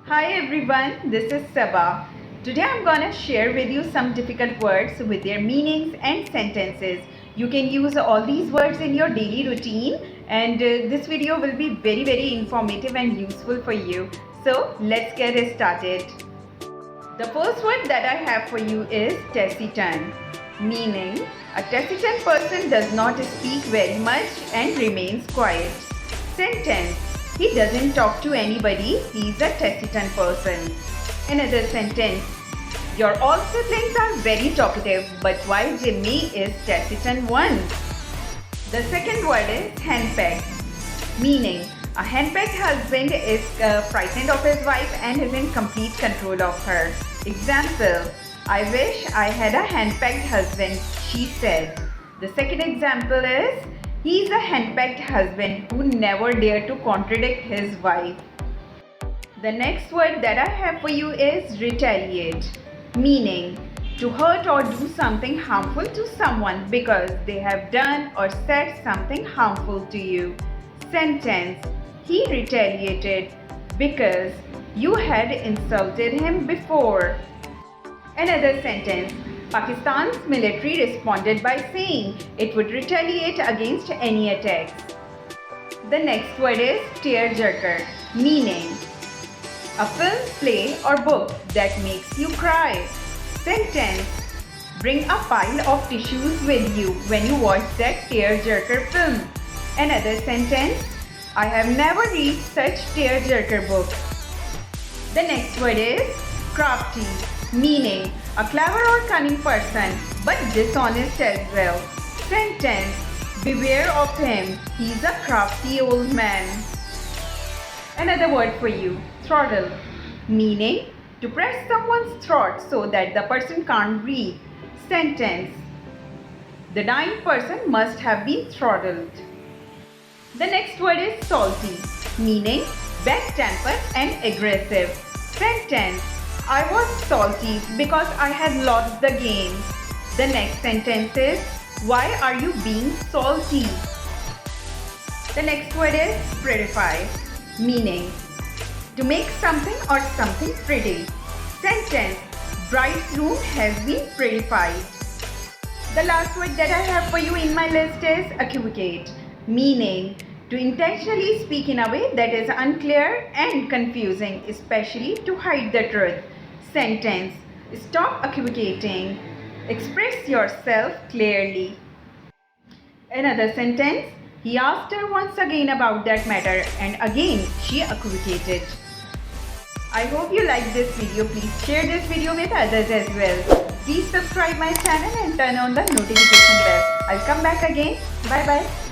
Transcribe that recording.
Hi everyone, this is Sabah. Today I'm gonna share with you some difficult words with their meanings and sentences. You can use all these words in your daily routine and this video will be very informative and useful for you. So let's get started. The first word that I have for you is taciturn, meaning a taciturn person does not speak very much and remains quiet. Sentence: he doesn't talk to anybody, he's a taciturn person. Another sentence: your all siblings are very talkative, but why Jimmy is taciturn one? The second word is henpecked, meaning a henpecked husband is frightened of his wife and is in complete control of her. Example: I wish I had a henpecked husband, she said. The second example is, he is a henpecked husband who never dared to contradict his wife. The next word that I have for you is retaliate, meaning to hurt or do something harmful to someone because they have done or said something harmful to you. Sentence: he retaliated because you had insulted him before. Another sentence: Pakistan's military responded by saying it would retaliate against any attacks. The next word is tearjerker, meaning a film, play or book that makes you cry. Sentence: bring a pile of tissues with you when you watch that tearjerker film. Another sentence: I have never read such tearjerker book. The next word is crafty, meaning a clever or cunning person but dishonest as well. Sentence: beware of him, he's a crafty old man. Another word for you, throttle, meaning to press someone's throat so that the person can't breathe. Sentence: the dying person must have been throttled. The next word is salty, meaning bad-tempered and aggressive. Sentence: I was salty because I had lost the game. The next sentence is, why are you being salty? The next word is purify, meaning to make something or something pretty. Sentence: bride's room has been purified. The last word that I have for you in my list is equivocate, meaning to intentionally speak in a way that is unclear and confusing, especially to hide the truth. Sentence: stop equivocating. Express yourself clearly. Another sentence: he asked her once again about that matter and again she equivocated. I hope you liked this video. Please share this video with others as well. Please subscribe my channel and turn on the notification bell. I'll come back again. Bye bye.